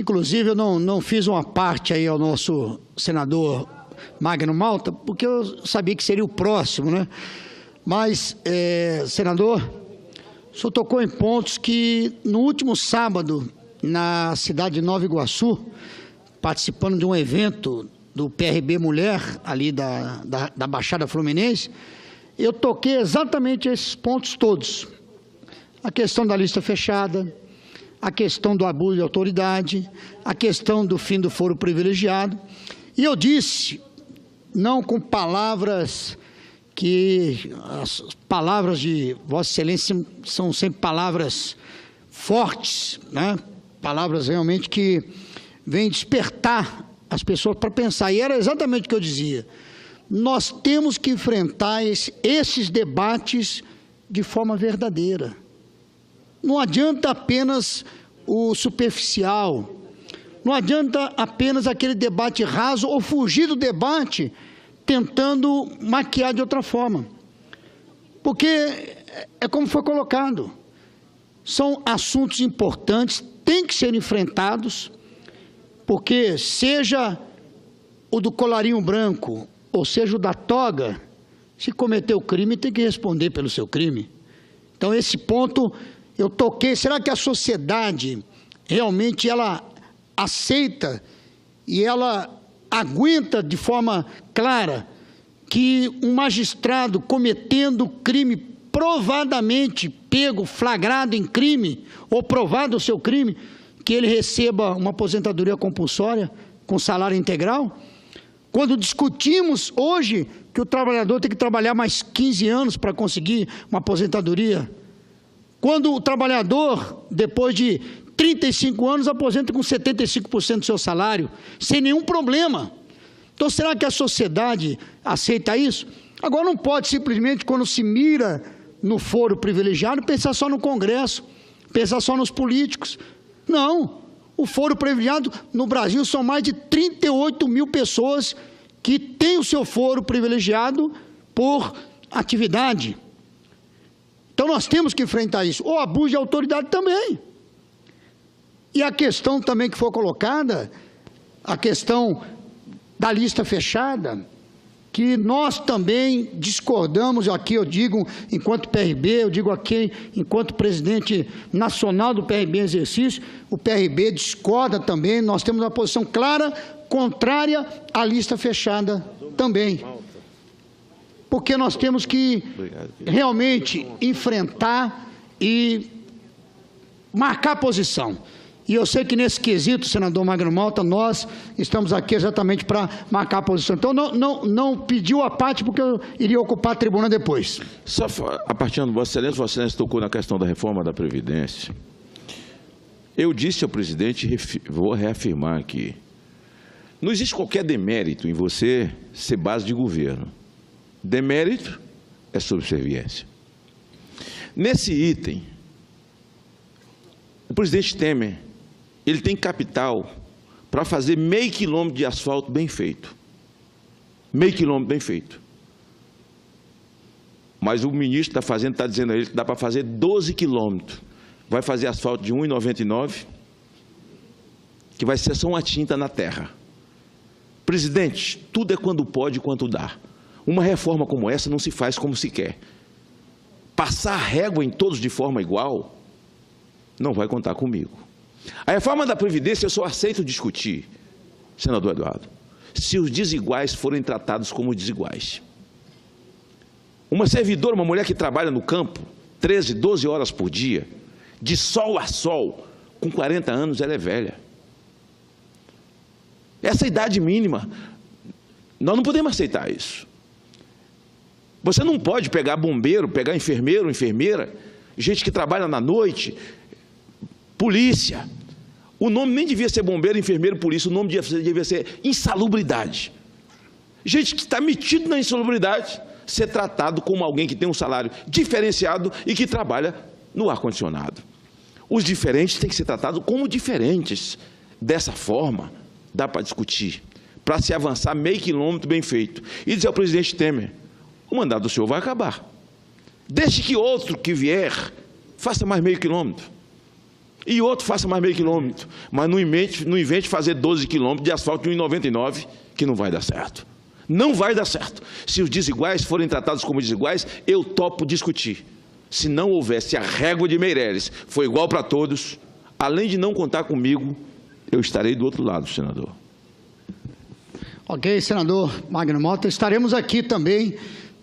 Inclusive, eu não fiz uma parte aí ao nosso senador Magno Malta, porque eu sabia que seria o próximo, né? Mas, senador, o senhor tocou em pontos que, no último sábado, na cidade de Nova Iguaçu, participando de um evento do PRB Mulher, ali da Baixada Fluminense, eu toquei exatamente esses pontos todos. A questão da lista fechada, a questão do abuso de autoridade, a questão do fim do foro privilegiado. E eu disse, não com palavras que... As palavras de Vossa Excelência são sempre palavras fortes, né? Palavras realmente que vêm despertar as pessoas para pensar. E era exatamente o que eu dizia. Nós temos que enfrentar esses debates de forma verdadeira. Não adianta apenas o superficial, não adianta apenas aquele debate raso ou fugir do debate tentando maquiar de outra forma. Porque é como foi colocado, são assuntos importantes, têm que ser enfrentados, porque seja o do colarinho branco, ou seja o da toga, se cometeu crime tem que responder pelo seu crime. Então esse ponto eu toquei. Será que a sociedade realmente ela aceita e ela aguenta de forma clara que um magistrado cometendo crime, provadamente pego, flagrado em crime, ou provado o seu crime, que ele receba uma aposentadoria compulsória com salário integral? Quando discutimos hoje que o trabalhador tem que trabalhar mais 15 anos para conseguir uma aposentadoria, quando o trabalhador, depois de 35 anos, aposenta com 75% do seu salário, sem nenhum problema. Então, será que a sociedade aceita isso? Agora, não pode simplesmente, quando se mira no foro privilegiado, pensar só no Congresso, pensar só nos políticos. Não, o foro privilegiado no Brasil são mais de 38 mil pessoas que têm o seu foro privilegiado por atividade. Então, nós temos que enfrentar isso. O abuso de autoridade também. E a questão também que foi colocada, a questão da lista fechada, que nós também discordamos, aqui eu digo enquanto PRB, eu digo aqui enquanto presidente nacional do PRB em exercício, o PRB discorda também, nós temos uma posição clara, contrária à lista fechada também. Porque nós temos que realmente enfrentar e marcar posição. E eu sei que nesse quesito, senador Magno Malta, nós estamos aqui exatamente para marcar a posição. Então, não pediu a parte, porque eu iria ocupar a tribuna depois. Só a partir de Vossa Excelência tocou na questão da reforma da Previdência. Eu disse ao presidente, vou reafirmar aqui, não existe qualquer demérito em você ser base de governo. Demérito é subserviência. Nesse item, o presidente Temer, ele tem capital para fazer meio quilômetro de asfalto bem feito. Meio quilômetro bem feito. Mas o ministro da Fazenda está dizendo a ele que dá para fazer 12 quilômetros. Vai fazer asfalto de R$ 1,99, que vai ser só uma tinta na terra. Presidente, tudo é quando pode e quanto dá. Uma reforma como essa não se faz como se quer. Passar régua em todos de forma igual, não vai contar comigo. A reforma da Previdência eu só aceito discutir, senador Eduardo, se os desiguais forem tratados como desiguais. Uma servidora, uma mulher que trabalha no campo, 13, 12 horas por dia, de sol a sol, com 40 anos, ela é velha. Essa idade mínima, nós não podemos aceitar isso. Você não pode pegar bombeiro, pegar enfermeiro, enfermeira, gente que trabalha na noite, polícia. O nome nem devia ser bombeiro, enfermeiro, polícia, o nome devia ser insalubridade. Gente que está metido na insalubridade, ser tratado como alguém que tem um salário diferenciado e que trabalha no ar-condicionado. Os diferentes têm que ser tratados como diferentes. Dessa forma, dá para discutir, para se avançar meio quilômetro bem feito. E dizer ao presidente Temer, o mandato do senhor vai acabar. Deixe que outro que vier faça mais meio quilômetro. E outro faça mais meio quilômetro, mas não invente fazer 12 quilômetros de asfalto de 1,99, que não vai dar certo. Não vai dar certo. Se os desiguais forem tratados como desiguais, eu topo discutir. Se não houvesse a régua de Meireles, foi igual para todos, além de não contar comigo, eu estarei do outro lado, senador. Ok, senador Magno Malta, estaremos aqui também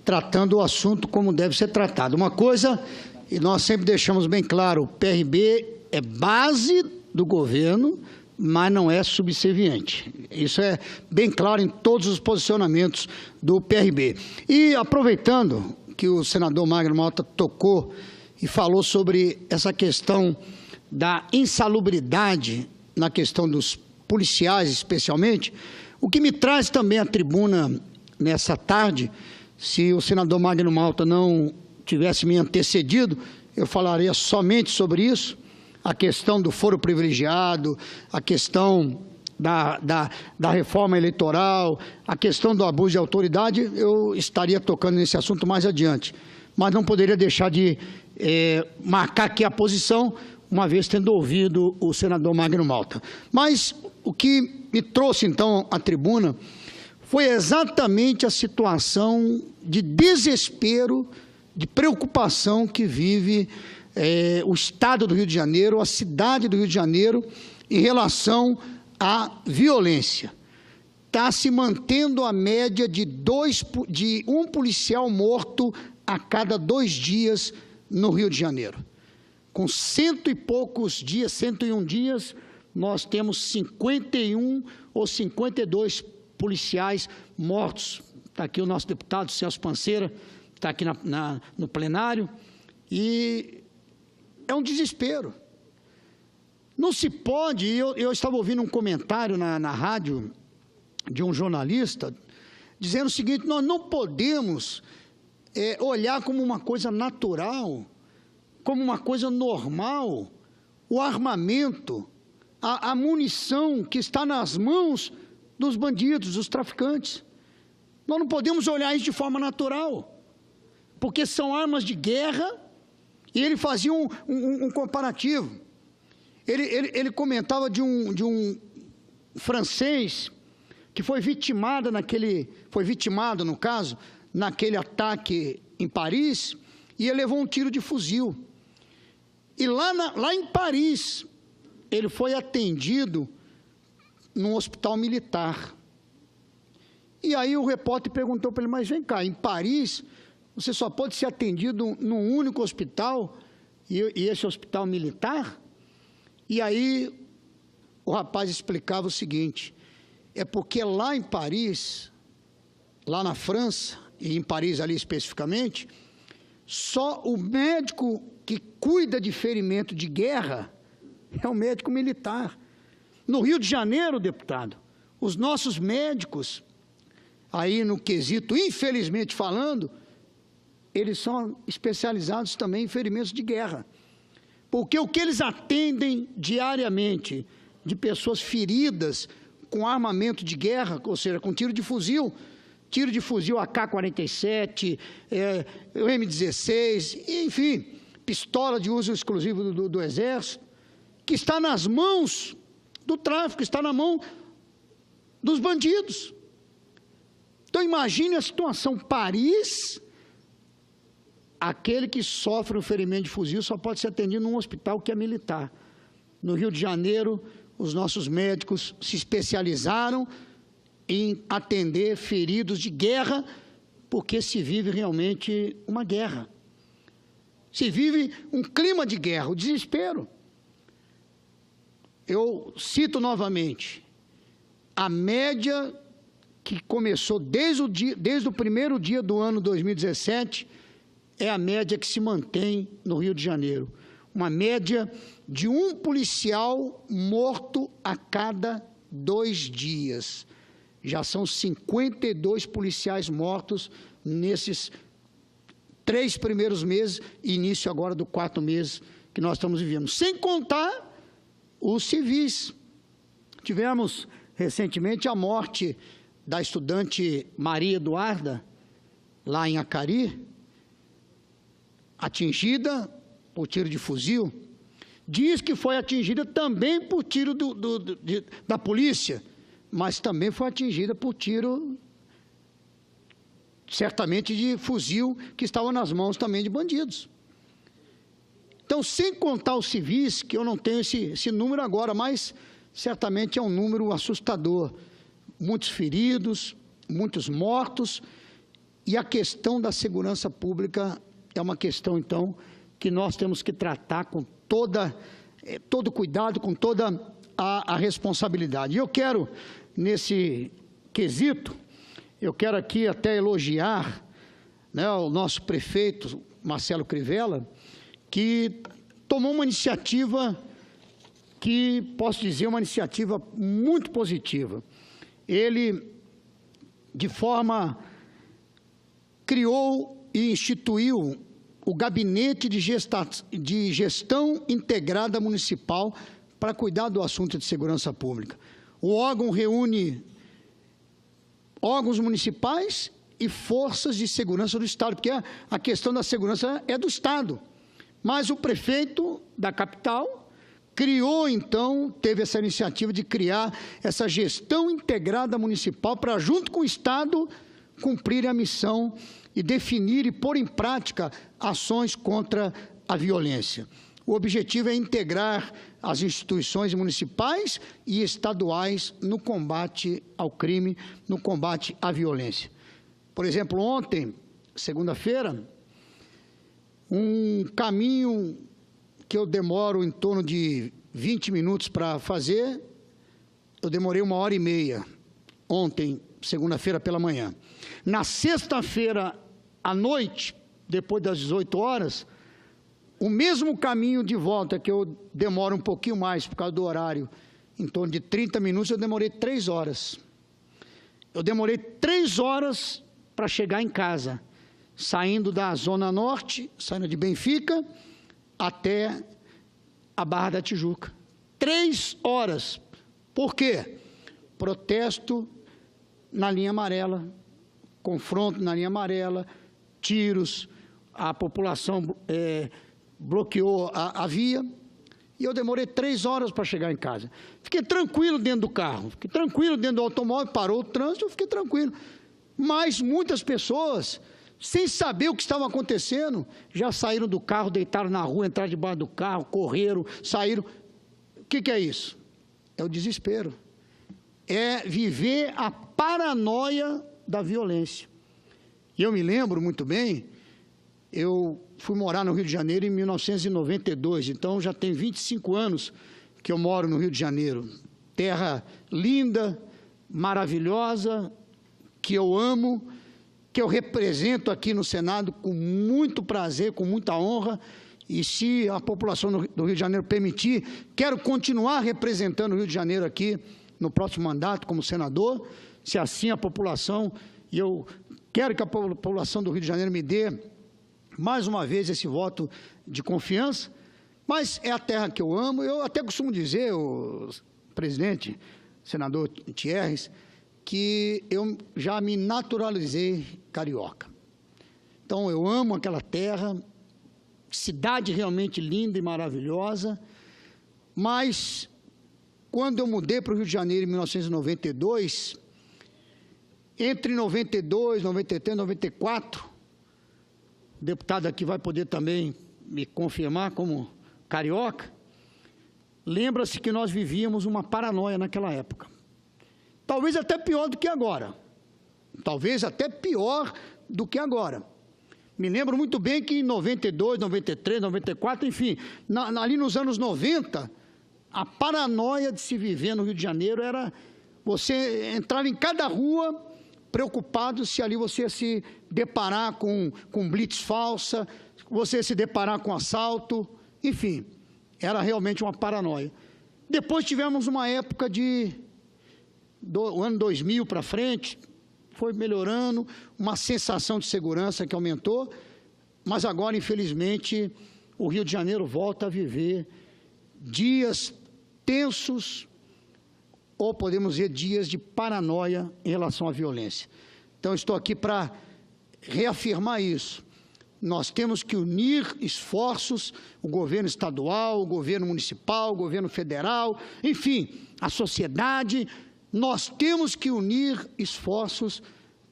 tratando o assunto como deve ser tratado. Uma coisa, e nós sempre deixamos bem claro, o PRB é base do governo, mas não é subserviente. Isso é bem claro em todos os posicionamentos do PRB. E aproveitando que o senador Magno Malta tocou e falou sobre essa questão da insalubridade na questão dos policiais, especialmente, o que me traz também à tribuna nessa tarde, se o senador Magno Malta não tivesse me antecedido, eu falaria somente sobre isso, a questão do foro privilegiado, a questão da reforma eleitoral, a questão do abuso de autoridade, eu estaria tocando nesse assunto mais adiante. Mas não poderia deixar de marcar aqui a posição, uma vez tendo ouvido o senador Magno Malta. Mas o que me trouxe, então, à tribuna foi exatamente a situação de desespero, de preocupação que vive o Estado do Rio de Janeiro, a cidade do Rio de Janeiro, em relação à violência. Está se mantendo a média de um policial morto a cada 2 dias no Rio de Janeiro. Com 100 e poucos dias, 101 dias, nós temos 51 ou 52 policiais mortos. Está aqui o nosso deputado Celso Panceira, está aqui no plenário, e é um desespero. Não se pode, eu estava ouvindo um comentário na rádio de um jornalista, dizendo o seguinte: nós não podemos olhar como uma coisa natural, como uma coisa normal, o armamento, a munição que está nas mãos dos bandidos, dos traficantes. Nós não podemos olhar isso de forma natural, porque são armas de guerra. E ele fazia um comparativo. Ele comentava de um francês que foi vitimado, no caso, naquele ataque em Paris, e ele levou um tiro de fuzil. E lá em Paris, ele foi atendido num hospital militar. E aí o repórter perguntou para ele: mas vem cá, em Paris você só pode ser atendido num único hospital, e esse hospital militar? E aí o rapaz explicava o seguinte: é porque lá em Paris, lá na França, e em Paris ali especificamente, só o médico que cuida de ferimento de guerra é o médico militar. No Rio de Janeiro, deputado, os nossos médicos, aí no quesito, infelizmente falando, eles são especializados também em ferimentos de guerra. Porque o que eles atendem diariamente de pessoas feridas com armamento de guerra, ou seja, com tiro de fuzil AK-47, o M16, enfim, pistola de uso exclusivo do Exército, que está nas mãos do tráfico, está na mão dos bandidos. Então imagine a situação: Paris, aquele que sofre um ferimento de fuzil só pode ser atendido num hospital que é militar. No Rio de Janeiro, os nossos médicos se especializaram em atender feridos de guerra, porque se vive realmente uma guerra. Se vive um clima de guerra, o desespero. Eu cito novamente, a média que começou desde o primeiro dia do ano 2017, é a média que se mantém no Rio de Janeiro. Uma média de um policial morto a cada 2 dias. Já são 52 policiais mortos nesses 3 primeiros meses, e início agora do 4º mês que nós estamos vivendo. Sem contar os civis. Tivemos recentemente a morte da estudante Maria Eduarda, lá em Acari, atingida por tiro de fuzil. diz que foi atingida também por tiro da polícia, mas também foi atingida por tiro, certamente, de fuzil, que estava nas mãos também de bandidos. Então, sem contar os civis, que eu não tenho esse número agora, mas certamente é um número assustador. Muitos feridos, muitos mortos, e a questão da segurança pública é uma questão, então, que nós temos que tratar com todo cuidado, com toda a responsabilidade. E eu quero, nesse quesito, eu quero aqui até elogiar, né, o nosso prefeito, Marcelo Crivella, que tomou uma iniciativa que, posso dizer, uma iniciativa muito positiva. Ele, de forma, criou e instituiu o Gabinete de Gestão Integrada Municipal para cuidar do assunto de segurança pública. O órgão reúne órgãos municipais e forças de segurança do Estado, porque a questão da segurança é do Estado. Mas o prefeito da capital criou, então, teve essa iniciativa de criar essa gestão integrada municipal para, junto com o Estado, cumprir a missão e definir e pôr em prática ações contra a violência. O objetivo é integrar as instituições municipais e estaduais no combate ao crime, no combate à violência. Por exemplo, ontem, segunda-feira, um caminho que eu demoro em torno de 20 minutos para fazer, eu demorei 1h30, ontem, segunda-feira pela manhã. Na sexta-feira à noite, depois das 18 horas, o mesmo caminho de volta, que eu demoro um pouquinho mais por causa do horário, em torno de 30 minutos, eu demorei 3 horas. Eu demorei 3 horas para chegar em casa, saindo da Zona Norte, saindo de Benfica, até a Barra da Tijuca. 3 horas. Por quê? Protesto na linha amarela, confronto na linha amarela, tiros, a população bloqueou a via, e eu demorei 3 horas para chegar em casa. Fiquei tranquilo dentro do carro, fiquei tranquilo dentro do automóvel, parou o trânsito, eu fiquei tranquilo. Mas muitas pessoas, sem saber o que estava acontecendo, já saíram do carro, deitaram na rua, entraram debaixo do carro, correram, saíram. O que é isso? É o desespero. É viver a paranoia da violência. E eu me lembro muito bem, eu fui morar no Rio de Janeiro em 1992, então já tem 25 anos que eu moro no Rio de Janeiro. Terra linda, maravilhosa, que eu amo, que eu represento aqui no Senado com muito prazer, com muita honra, e se a população do Rio de Janeiro permitir, quero continuar representando o Rio de Janeiro aqui no próximo mandato como senador, se assim a população, e eu quero que a população do Rio de Janeiro me dê mais uma vez esse voto de confiança, mas é a terra que eu amo. Eu até costumo dizer, o presidente, senador Thierres, que eu já me naturalizei carioca. Então, eu amo aquela terra, cidade realmente linda e maravilhosa, mas quando eu mudei para o Rio de Janeiro em 1992, entre 92, 93, 94, o deputado aqui vai poder também me confirmar como carioca, lembra-se que nós vivíamos uma paranoia naquela época. Talvez até pior do que agora. Talvez até pior do que agora. Me lembro muito bem que em 92, 93, 94, enfim, ali nos anos 90, a paranoia de se viver no Rio de Janeiro era você entrar em cada rua preocupado se ali você ia se deparar com blitz falsa, você ia se deparar com assalto, enfim, era realmente uma paranoia. Depois tivemos uma época do ano 2000 para frente, foi melhorando, uma sensação de segurança que aumentou, mas agora, infelizmente, o Rio de Janeiro volta a viver dias tensos, ou podemos dizer dias de paranoia em relação à violência. Então, estou aqui para reafirmar isso. nós temos que unir esforços, o governo estadual, o governo municipal, o governo federal, enfim, a sociedade. Nós temos que unir esforços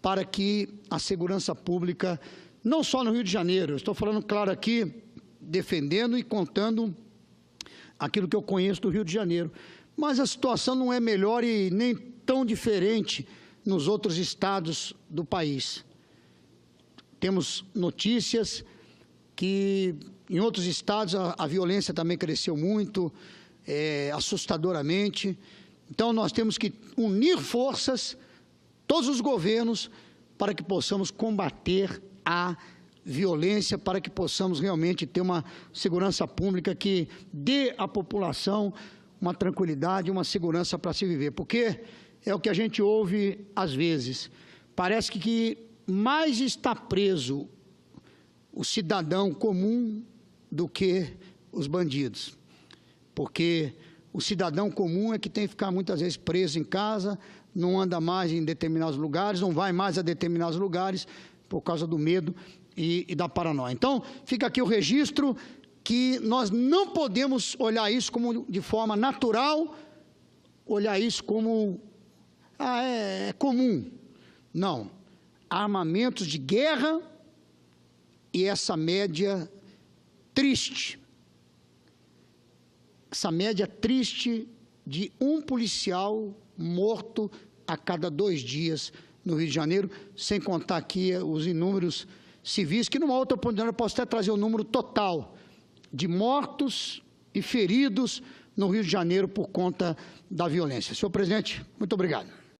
para que a segurança pública, não só no Rio de Janeiro, eu estou falando claro aqui, defendendo e contando aquilo que eu conheço do Rio de Janeiro, mas a situação não é melhor e nem tão diferente nos outros estados do país. Temos notícias que em outros estados a violência também cresceu muito, assustadoramente. Então, nós temos que unir forças, todos os governos, para que possamos combater a violência, para que possamos realmente ter uma segurança pública que dê à população uma tranquilidade, uma segurança para se viver. Porque é o que a gente ouve às vezes. Parece que mais está preso o cidadão comum do que os bandidos. Porque o cidadão comum é que tem que ficar muitas vezes preso em casa, não anda mais em determinados lugares, não vai mais a determinados lugares por causa do medo e da paranoia. Então, fica aqui o registro que nós não podemos olhar isso como de forma natural, olhar isso como é comum. Não. Armamentos de guerra e essa média triste. Essa média triste de um policial morto a cada 2 dias no Rio de Janeiro, sem contar aqui os inúmeros civis, que numa outra oportunidade eu posso até trazer o número total de mortos e feridos no Rio de Janeiro por conta da violência. Senhor presidente, muito obrigado.